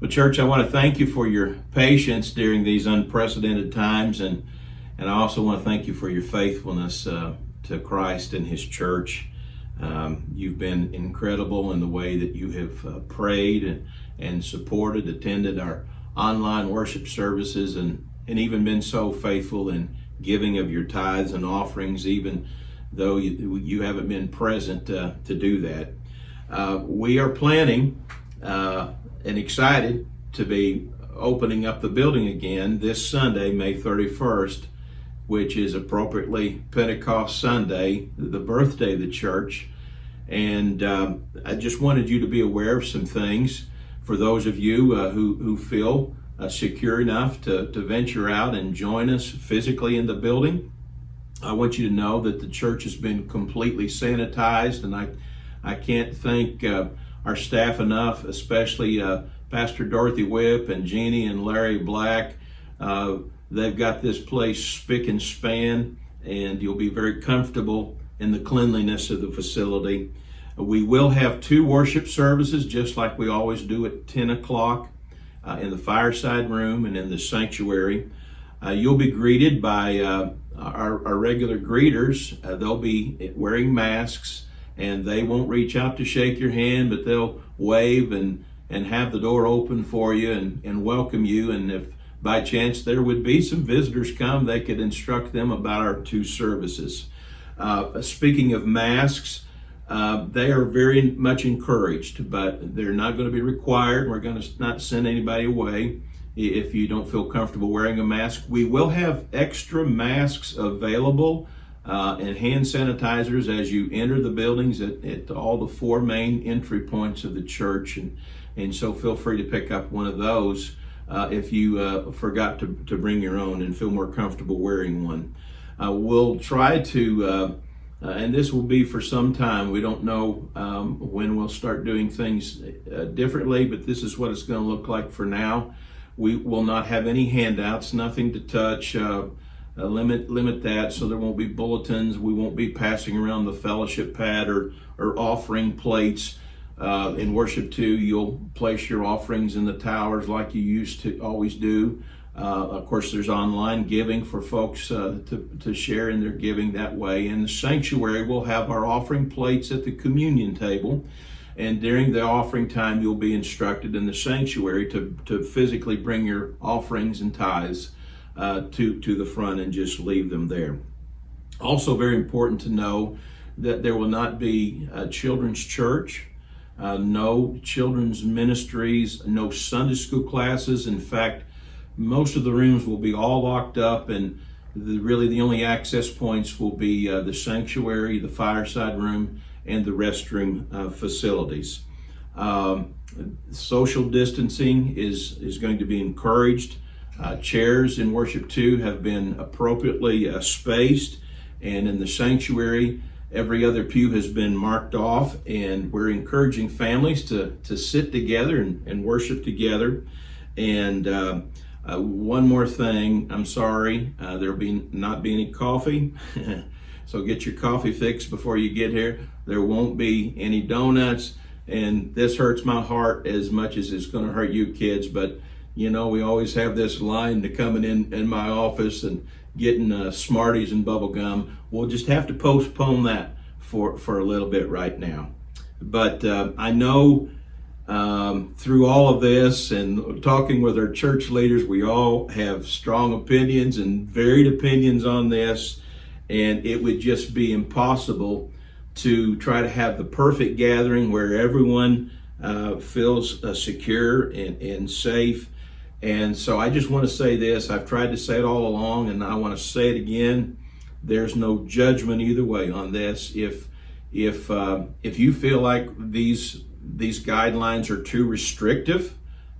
Well, church, I want to thank you for your patience during these unprecedented times, and I also want to thank you for your faithfulness to Christ and His church. You've been incredible in the way that you have prayed and supported, attended our online worship services, and even been so faithful in giving of your tithes and offerings, even though you haven't been present to do that. We are planning and excited to be opening up the building again this Sunday, May 31st, which is appropriately Pentecost Sunday, the birthday of the church. And I just wanted you to be aware of some things for those of you who feel secure enough to venture out and join us physically in the building. I want you to know that the church has been completely sanitized, and I can't thank our staff enough, especially Pastor Dorothy Whipp and Jeannie and Larry Black. They've got this place spick and span, and you'll be very comfortable in the cleanliness of the facility. We will have 2 worship services, just like we always do, at 10 o'clock in the fireside room and in the sanctuary. You'll be greeted by our regular greeters. They'll be wearing masks, and they won't reach out to shake your hand, but they'll wave and have the door open for you and welcome you. And if by chance there would be some visitors come, they could instruct them about our 2 services. Speaking of masks, they are very much encouraged, but they're not going to be required. We're going to not send anybody away if you don't feel comfortable wearing a mask. We will have extra masks available and hand sanitizers as you enter the buildings at all the 4 main entry points of the church, and so feel free to pick up one of those if you forgot to bring your own and feel more comfortable wearing one. We'll try to, and this will be for some time, we don't know when we'll start doing things differently, but this is what it's going to look like for now. We will not have any handouts, nothing to touch. Limit that so there won't be bulletins. We won't be passing around the fellowship pad or offering plates. In worship 2, you'll place your offerings in the towers like you used to always do. Of course, there's online giving for folks to share in their giving that way. In the sanctuary, we'll have our offering plates at the communion table. And during the offering time, you'll be instructed in the sanctuary to physically bring your offerings and tithes to the front and just leave them there. Also very important to know that there will not be a children's church, no children's ministries, no Sunday school classes. In fact, most of the rooms will be all locked up, and really the only access points will be the sanctuary, the fireside room, and the restroom facilities. Social distancing is going to be encouraged. Chairs in worship 2 have been appropriately spaced, and in the sanctuary, every other pew has been marked off, and we're encouraging families to sit together and worship together. And one more thing, I'm sorry, there'll not be any coffee, so get your coffee fix before you get here. There won't be any donuts, and this hurts my heart as much as it's going to hurt you kids, but you know, we always have this line to coming in my office and getting Smarties and bubble gum. We'll just have to postpone that for a little bit right now. But I know through all of this and talking with our church leaders, we all have strong opinions and varied opinions on this, and it would just be impossible to try to have the perfect gathering where everyone feels secure and safe. And so I just want to say this. I've tried to say it all along, and I want to say it again. There's no judgment either way on this. If you feel like these guidelines are too restrictive,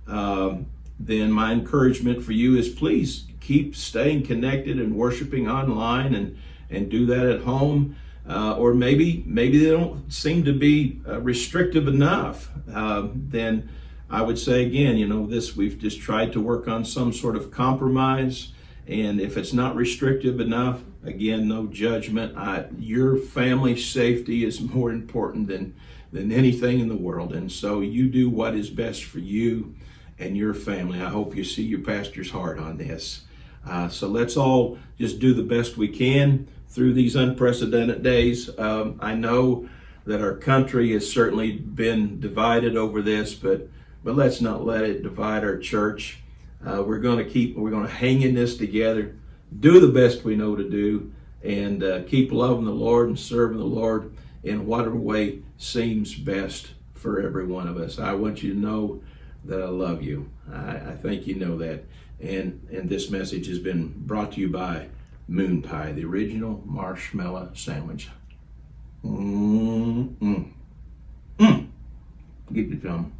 then my encouragement for you is please keep staying connected and worshiping online and do that at home. Or maybe they don't seem to be restrictive enough. Then I would say again, we've just tried to work on some sort of compromise. And if it's not restrictive enough, again, no judgment. Your family's safety is more important than anything in the world. And so you do what is best for you. and your family. I hope you see your pastor's heart on this. So let's all just do the best we can through these unprecedented days. I know that our country has certainly been divided over this, but let's not let it divide our church. We're going to hang in this together, do the best we know to do, and keep loving the Lord and serving the Lord in whatever way seems best for every one of us. I want you to know that I love you. I think you know that. And this message has been brought to you by Moon Pie, the original marshmallow sandwich. Get your thumb.